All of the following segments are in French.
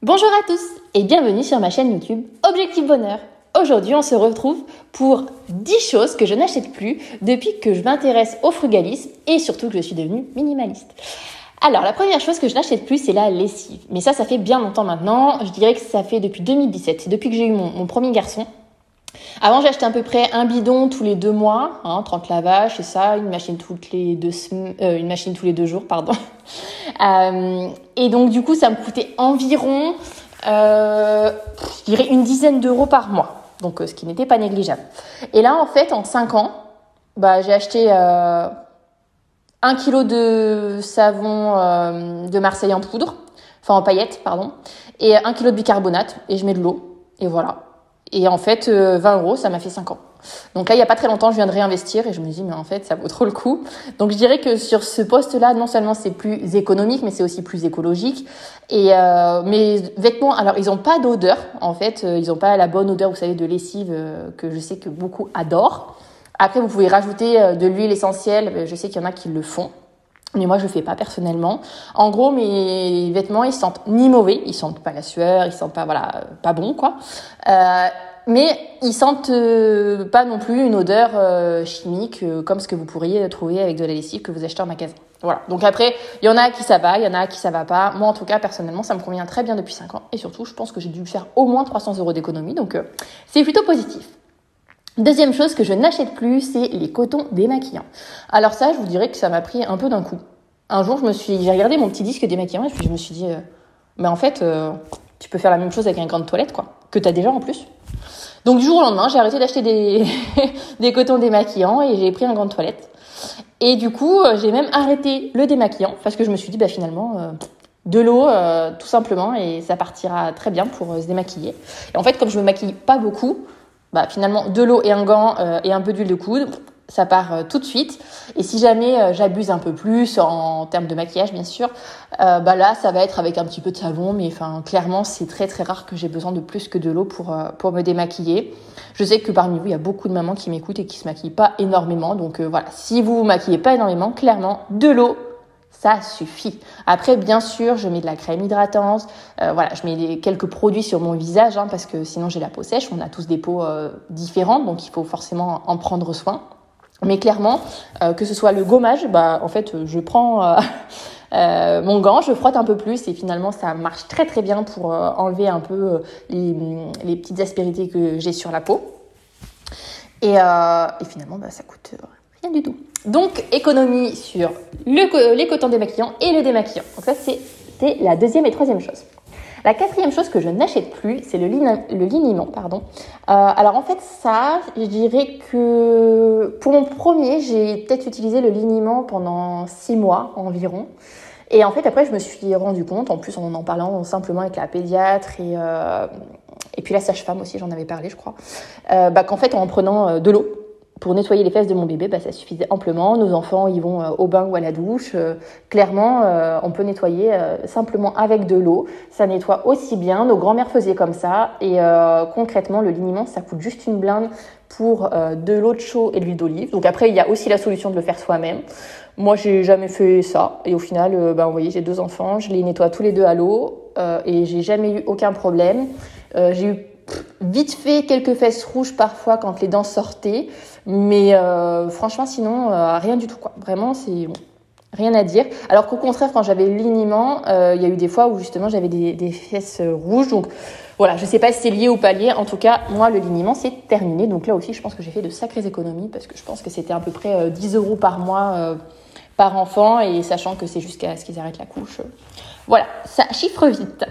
Bonjour à tous et bienvenue sur ma chaîne YouTube Objectif Bonheur. Aujourd'hui, on se retrouve pour 10 choses que je n'achète plus depuis que je m'intéresse au frugalisme et surtout que je suis devenue minimaliste. Alors, la première chose que je n'achète plus, c'est la lessive. Mais ça fait bien longtemps maintenant. Je dirais que ça fait depuis 2017. C'est depuis que j'ai eu mon premier garçon. Avant, j'achetais à peu près un bidon tous les 2 mois, 30 lavages, c'est ça, une machine tous les 2 jours, pardon. Et donc, du coup, ça me coûtait environ, je dirais une dizaine d'euros par mois. Donc, ce qui n'était pas négligeable. Et là, en fait, en 5 ans, j'ai acheté 1 kilo de savon de Marseille en poudre, enfin en paillettes, pardon, et 1 kilo de bicarbonate, et je mets de l'eau, et voilà. Et en fait, 20 euros, ça m'a fait 5 ans. Donc là, il n'y a pas très longtemps, je viens de réinvestir et je me dis, mais en fait, ça vaut trop le coup. Donc je dirais que sur ce poste-là, non seulement c'est plus économique, mais c'est aussi plus écologique. Et mes vêtements, alors ils n'ont pas d'odeur, en fait. Ils n'ont pas la bonne odeur, vous savez, de lessive que je sais que beaucoup adorent. Après, vous pouvez rajouter de l'huile essentielle. Je sais qu'il y en a qui le font. Mais moi, je le fais pas personnellement. En gros, mes vêtements, ils sentent ni mauvais, ils sentent pas la sueur, ils sentent pas, pas bon, quoi. Mais ils sentent pas non plus une odeur chimique comme ce que vous pourriez trouver avec de la lessive que vous achetez en magasin. Voilà. Donc après, il y en a à qui ça va, il y en a à qui ça va pas. Moi, en tout cas, personnellement, ça me convient très bien depuis 5 ans. Et surtout, je pense que j'ai dû faire au moins 300 euros d'économie. Donc, c'est plutôt positif. Deuxième chose que je n'achète plus, c'est les cotons démaquillants. Alors ça, je vous dirais que ça m'a pris un peu d'un coup. Un jour, j'ai regardé mon petit disque démaquillant et puis je me suis dit, mais en fait, tu peux faire la même chose avec un gant de toilette, quoi, que tu as déjà en plus. Donc du jour au lendemain, j'ai arrêté d'acheter des cotons démaquillants et j'ai pris un gant de toilette. Et du coup, j'ai même arrêté le démaquillant parce que je me suis dit, finalement, de l'eau, tout simplement, et ça partira très bien pour se démaquiller. Et en fait, comme je me maquille pas beaucoup, finalement, de l'eau et un gant et un peu d'huile de coude, ça part tout de suite. Et si jamais j'abuse un peu plus en termes de maquillage, bien sûr, là, ça va être avec un petit peu de savon. Mais clairement, c'est très, très rare que j'ai besoin de plus que de l'eau pour me démaquiller. Je sais que parmi vous, il y a beaucoup de mamans qui m'écoutent et qui se maquillent pas énormément. Donc voilà, si vous vous maquillez pas énormément, clairement, de l'eau, ça suffit. Après, bien sûr, je mets de la crème hydratante. Je mets quelques produits sur mon visage parce que sinon j'ai la peau sèche. On a tous des peaux différentes, donc il faut forcément en prendre soin. Mais clairement, que ce soit le gommage, en fait, je prends mon gant, je frotte un peu plus et finalement, ça marche très très bien pour enlever un peu les petites aspérités que j'ai sur la peau. Et finalement, ça coûte rien du tout. Donc, économie sur les cotons démaquillants et le démaquillant. Donc ça, c'était la deuxième et troisième chose. La quatrième chose que je n'achète plus, c'est le liniment, pardon. Alors en fait, ça, je dirais que pour mon premier, j'ai peut-être utilisé le liniment pendant 6 mois environ. Et en fait, après, je me suis rendu compte, en plus en parlant simplement avec la pédiatre et puis la sage-femme aussi, j'en avais parlé, je crois, qu'en fait, en prenant de l'eau pour nettoyer les fesses de mon bébé, ça suffisait amplement. Nos enfants, ils vont au bain ou à la douche. Clairement, on peut nettoyer simplement avec de l'eau. Ça nettoie aussi bien. Nos grands-mères faisaient comme ça. Et concrètement, le liniment, ça coûte juste une blinde pour de l'eau de chaud et de l'huile d'olive. Donc après, il y a aussi la solution de le faire soi-même. Moi, j'ai jamais fait ça. Et au final, vous voyez, j'ai 2 enfants. Je les nettoie tous les 2 à l'eau. Et j'ai jamais eu aucun problème. J'ai eu vite fait quelques fesses rouges parfois quand les dents sortaient, mais franchement sinon rien du tout, quoi. Vraiment, c'est bon, rien à dire. Alors qu'au contraire, quand j'avais le liniment, il y a eu des fois où justement j'avais des fesses rouges. Donc voilà, je sais pas si c'est lié ou pas lié. En tout cas, moi le liniment c'est terminé. Donc là aussi, je pense que j'ai fait de sacrées économies parce que je pense que c'était à peu près 10 euros par mois par enfant, et sachant que c'est jusqu'à ce qu'ils arrêtent la couche. Voilà, ça chiffre vite.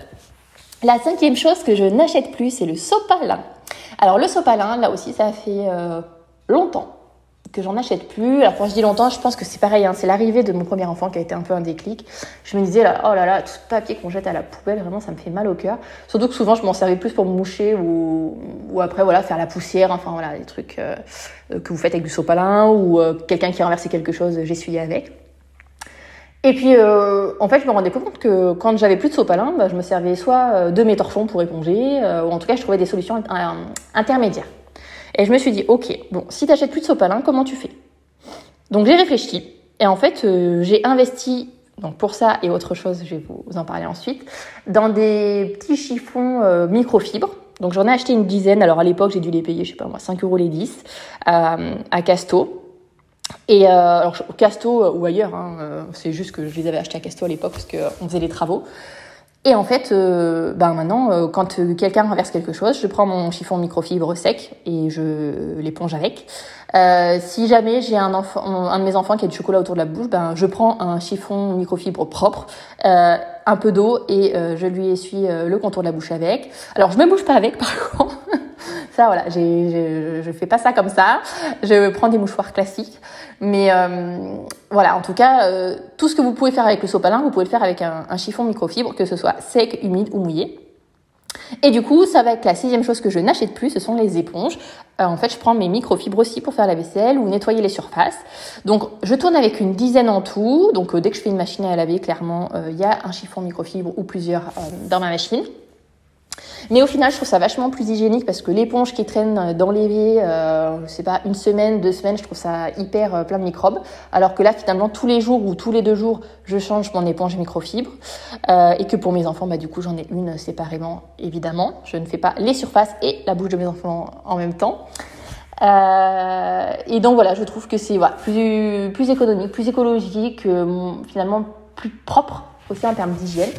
La 5e chose que je n'achète plus, c'est le sopalin. Alors le sopalin, là aussi, ça fait longtemps que j'en achète plus. Alors quand je dis longtemps, je pense que c'est pareil, c'est l'arrivée de mon premier enfant qui a été un peu un déclic. Je me disais, oh là là, tout ce papier qu'on jette à la poubelle, vraiment, ça me fait mal au cœur. Surtout que souvent, je m'en servais plus pour me moucher ou après, faire la poussière, les trucs que vous faites avec du sopalin ou quelqu'un qui a renversé quelque chose, j'essuyais avec. Et puis, en fait, je me rendais compte que quand j'avais plus de sopalin, je me servais soit de mes torchons pour éponger, ou en tout cas, je trouvais des solutions intermédiaires. Et je me suis dit, ok, bon, si t'achètes plus de sopalin, comment tu fais ? Donc, j'ai réfléchi. Et en fait, j'ai investi donc pour ça et autre chose, je vais vous en parler ensuite, dans des petits chiffons microfibres. Donc j'en ai acheté une dizaine. Alors à l'époque, j'ai dû les payer, je sais pas moi, 5 € les 10 à Casto. Et alors Casto ou ailleurs, c'est juste que je les avais achetés à Casto à l'époque parce qu'on faisait les travaux. Et en fait, maintenant, quand quelqu'un renverse quelque chose, je prends mon chiffon microfibre sec et je l'éponge avec. Si jamais j'ai un de mes enfants qui a du chocolat autour de la bouche, je prends un chiffon microfibre propre, un peu d'eau et je lui essuie le contour de la bouche avec. Alors, je me bouge pas avec, par contre. Ça, voilà, je fais pas ça comme ça. Je prends des mouchoirs classiques. Mais voilà, en tout cas, tout ce que vous pouvez faire avec le sopalin, vous pouvez le faire avec un chiffon microfibre, que ce soit sec, humide ou mouillé. Et du coup, ça va être la 6e chose que je n'achète plus, ce sont les éponges. En fait, je prends mes microfibres aussi pour faire la vaisselle ou nettoyer les surfaces. Donc, je tourne avec une dizaine en tout. Donc, dès que je fais une machine à laver, clairement, il y a un chiffon microfibre ou plusieurs dans ma machine. Mais au final, je trouve ça vachement plus hygiénique parce que l'éponge qui traîne dans l'évier, je sais pas, 1 semaine, 2 semaines, je trouve ça hyper plein de microbes. Alors que là, finalement, tous les jours ou tous les 2 jours, je change mon éponge microfibre. Et que pour mes enfants, du coup, j'en ai une séparément, évidemment. Je ne fais pas les surfaces et la bouche de mes enfants en même temps. Et donc voilà, je trouve que c'est plus économique, plus écologique, finalement plus propre aussi en termes d'hygiène.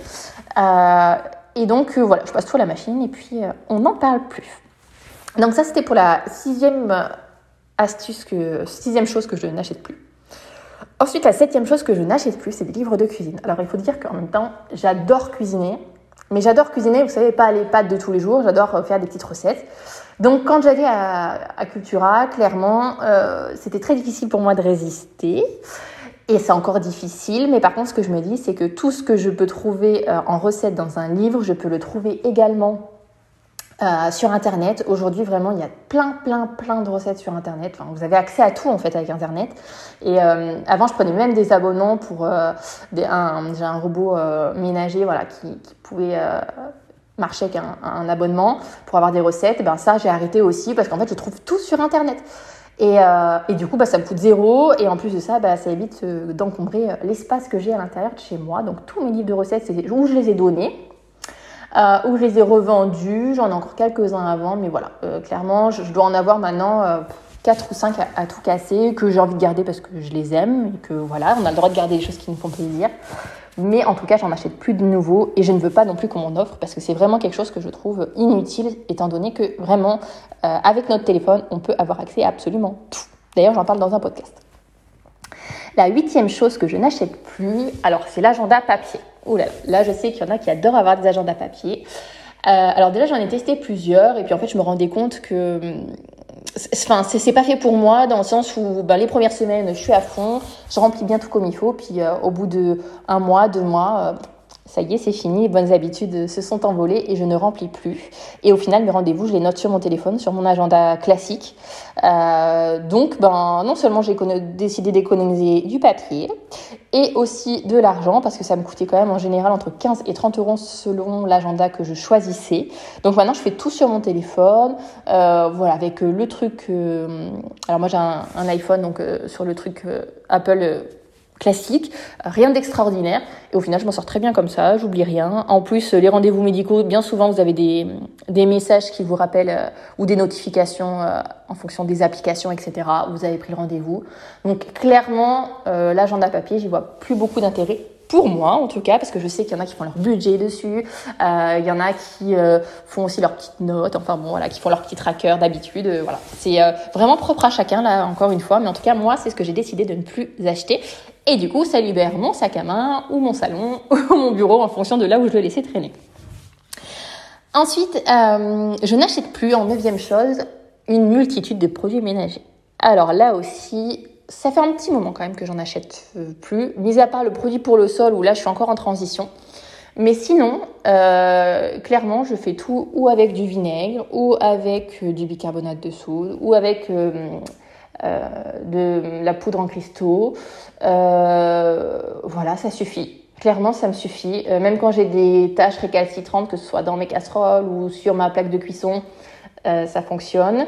Et donc voilà, je passe tout à la machine et puis on n'en parle plus. Donc ça, c'était pour la 6e chose que je n'achète plus. Ensuite, la 7e chose que je n'achète plus, c'est des livres de cuisine. Alors il faut dire qu'en même temps, j'adore cuisiner. Mais j'adore cuisiner, vous savez, pas les pâtes de tous les jours. J'adore faire des petites recettes. Donc quand j'allais à Cultura, clairement, c'était très difficile pour moi de résister. Et c'est encore difficile, mais par contre, ce que je me dis, c'est que tout ce que je peux trouver en recette dans un livre, je peux le trouver également sur Internet. Aujourd'hui, vraiment, il y a plein de recettes sur Internet. Enfin, vous avez accès à tout, en fait, avec Internet. Et avant, je prenais même des abonnements pour... j'ai un robot ménager, voilà, qui pouvait... marcher avec un abonnement pour avoir des recettes. Et ça, j'ai arrêté aussi parce qu'en fait, je trouve tout sur Internet. Et du coup, ça me coûte 0. Et en plus de ça, ça évite d'encombrer l'espace que j'ai à l'intérieur de chez moi. Donc, tous mes livres de recettes, c'est où je les ai donnés, où je les ai revendus. J'en ai encore quelques-uns avant. Mais voilà, clairement, je dois en avoir maintenant 4 ou 5 à tout casser, que j'ai envie de garder parce que je les aime. Et que voilà, on a le droit de garder les choses qui nous font plaisir. Mais en tout cas, j'en achète plus de nouveaux et je ne veux pas non plus qu'on m'en offre parce que c'est vraiment quelque chose que je trouve inutile étant donné que vraiment, avec notre téléphone, on peut avoir accès à absolument tout. D'ailleurs, j'en parle dans un podcast. La 8e chose que je n'achète plus, alors c'est l'agenda papier. Ouh là, je sais qu'il y en a qui adorent avoir des agendas papier. Alors déjà, j'en ai testé plusieurs et puis en fait, je me rendais compte que... c'est pas fait pour moi dans le sens où les premières semaines je suis à fond, je remplis bien tout comme il faut, puis au bout de 1 mois, 2 mois, ça y est, c'est fini, les bonnes habitudes se sont envolées et je ne remplis plus. Et au final, mes rendez-vous, je les note sur mon téléphone, sur mon agenda classique. Donc, non seulement j'ai décidé d'économiser du papier et aussi de l'argent, parce que ça me coûtait quand même en général entre 15 et 30 € selon l'agenda que je choisissais. Donc maintenant, je fais tout sur mon téléphone, avec le truc... alors moi, j'ai un iPhone, donc sur le truc Apple... classique, rien d'extraordinaire et au final je m'en sors très bien comme ça, j'oublie rien. En plus les rendez-vous médicaux, bien souvent vous avez des messages qui vous rappellent ou des notifications en fonction des applications, etc. Vous avez pris le rendez-vous. Donc clairement l'agenda papier, j'y vois plus beaucoup d'intérêt pour moi en tout cas, parce que je sais qu'il y en a qui font leur budget dessus, il y en a qui font aussi leurs petites notes, qui font leur petit tracker d'habitude, voilà. C'est vraiment propre à chacun là, encore une fois, mais en tout cas moi c'est ce que j'ai décidé de ne plus acheter. Et du coup, ça libère mon sac à main ou mon salon ou mon bureau en fonction de là où je le laissais traîner. Ensuite, je n'achète plus, en 9e chose, une multitude de produits ménagers. Alors là aussi, ça fait un petit moment quand même que j'en achète plus, mis à part le produit pour le sol où là je suis encore en transition. Mais sinon, clairement, je fais tout ou avec du vinaigre ou avec du bicarbonate de soude ou avec... de la poudre en cristaux, voilà, ça suffit. Clairement, ça me suffit. Même quand j'ai des taches récalcitrantes, que ce soit dans mes casseroles ou sur ma plaque de cuisson, ça fonctionne.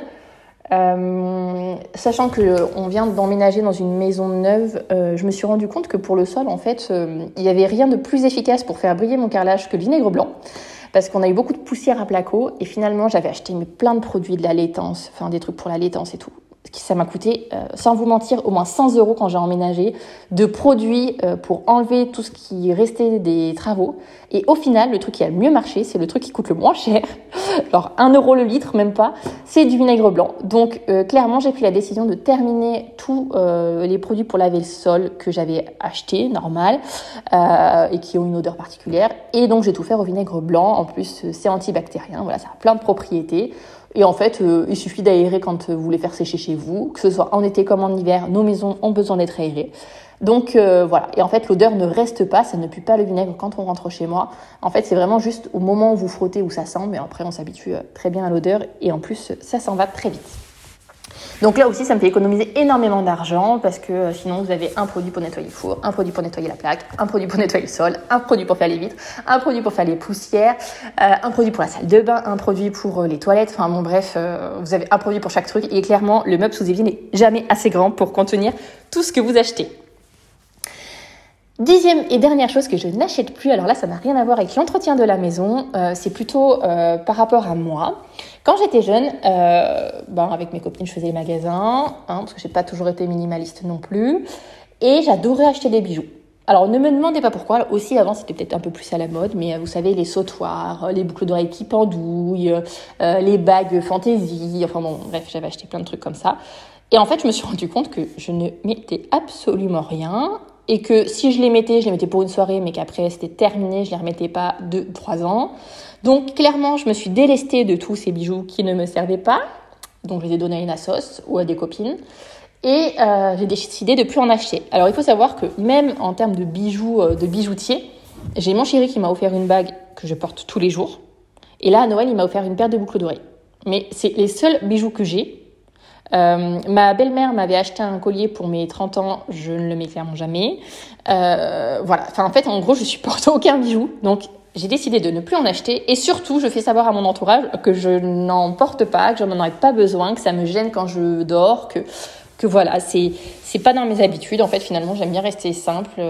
Sachant qu'on vient d'emménager dans une maison neuve, je me suis rendu compte que pour le sol, en fait, il n'y avait rien de plus efficace pour faire briller mon carrelage que le vinaigre blanc. Parce qu'on a eu beaucoup de poussière à placo et finalement, j'avais acheté plein de produits, de la laitance, enfin des trucs pour la laitance et tout. Ça m'a coûté, sans vous mentir, au moins 100 € quand j'ai emménagé, de produits pour enlever tout ce qui restait des travaux. Et au final, le truc qui a le mieux marché, c'est le truc qui coûte le moins cher, genre 1 € le litre, même pas, c'est du vinaigre blanc. Donc clairement, j'ai pris la décision de terminer tous les produits pour laver le sol que j'avais achetés, normal, et qui ont une odeur particulière. Et donc, j'ai tout faire au vinaigre blanc. En plus, c'est antibactérien, voilà, ça a plein de propriétés. Et en fait, il suffit d'aérer quand vous voulez faire sécher chez vous, que ce soit en été comme en hiver, nos maisons ont besoin d'être aérées. Donc voilà, et en fait l'odeur ne reste pas, ça ne pue pas le vinaigre quand on rentre chez moi. En fait c'est vraiment juste au moment où vous frottez où ça sent, mais après on s'habitue très bien à l'odeur et en plus ça s'en va très vite. Donc là aussi ça me fait économiser énormément d'argent parce que sinon vous avez un produit pour nettoyer le four, un produit pour nettoyer la plaque, un produit pour nettoyer le sol, un produit pour faire les vitres, un produit pour faire les poussières, un produit pour la salle de bain, un produit pour les toilettes, enfin bon bref, vous avez un produit pour chaque truc et clairement le meuble sous évier n'est jamais assez grand pour contenir tout ce que vous achetez. 10e et dernière chose que je n'achète plus, alors là ça n'a rien à voir avec l'entretien de la maison, c'est plutôt par rapport à moi. Quand j'étais jeune, avec mes copines je faisais les magasins, parce que j'ai pas toujours été minimaliste non plus, et j'adorais acheter des bijoux. Alors ne me demandez pas pourquoi, aussi avant c'était peut-être un peu plus à la mode, mais vous savez les sautoirs, les boucles d'oreilles qui pendouillent, les bagues fantaisie, enfin bon bref j'avais acheté plein de trucs comme ça. Et en fait je me suis rendu compte que je ne mettais absolument rien, et que si je les mettais pour une soirée, mais qu'après c'était terminé, je les remettais pas 2-3 ans. Donc clairement, je me suis délestée de tous ces bijoux qui ne me servaient pas. Donc je les ai donnés à une assoce ou à des copines. Et j'ai décidé de plus en acheter. Alors il faut savoir que même en termes de bijoux, de bijoutier, j'ai mon chéri qui m'a offert une bague que je porte tous les jours. Et là, à Noël, il m'a offert une paire de boucles d'oreilles. Mais c'est les seuls bijoux que j'ai. Ma belle-mère m'avait acheté un collier pour mes 30 ans, je ne le mets clairement jamais. Voilà, enfin en fait en gros je supporte aucun bijou, donc j'ai décidé de ne plus en acheter et surtout je fais savoir à mon entourage que je n'en porte pas, que je n'en aurais pas besoin, que ça me gêne quand je dors, que voilà, c'est pas dans mes habitudes. En fait finalement j'aime bien rester simple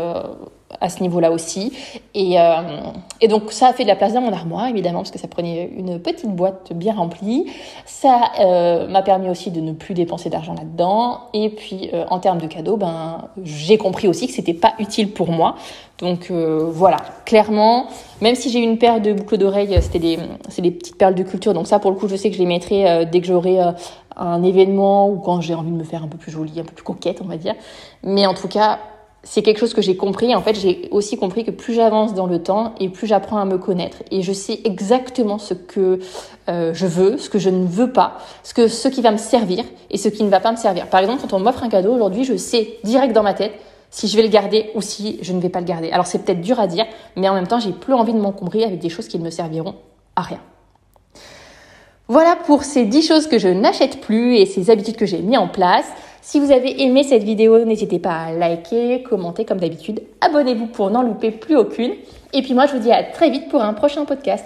à ce niveau-là aussi et donc ça a fait de la place dans mon armoire évidemment parce que ça prenait une petite boîte bien remplie. Ça m'a permis aussi de ne plus dépenser d'argent là-dedans et puis en termes de cadeaux, j'ai compris aussi que c'était pas utile pour moi. Donc voilà, clairement, même si j'ai une paire de boucles d'oreilles, c'est des petites perles de culture, donc ça pour le coup je sais que je les mettrai dès que j'aurai un événement ou quand j'ai envie de me faire un peu plus jolie, un peu plus coquette on va dire. Mais en tout cas, c'est quelque chose que j'ai compris. En fait, j'ai aussi compris que plus j'avance dans le temps et plus j'apprends à me connaître. Et je sais exactement ce que je veux, ce que je ne veux pas, ce qui va me servir et ce qui ne va pas me servir. Par exemple, quand on m'offre un cadeau, aujourd'hui, je sais direct dans ma tête si je vais le garder ou si je ne vais pas le garder. Alors, c'est peut-être dur à dire, mais en même temps, j'ai plus envie de m'encombrer avec des choses qui ne me serviront à rien. Voilà pour ces 10 choses que je n'achète plus et ces habitudes que j'ai mis en place. Si vous avez aimé cette vidéo, n'hésitez pas à liker, commenter comme d'habitude. Abonnez-vous pour n'en louper plus aucune. Et puis moi, je vous dis à très vite pour un prochain podcast.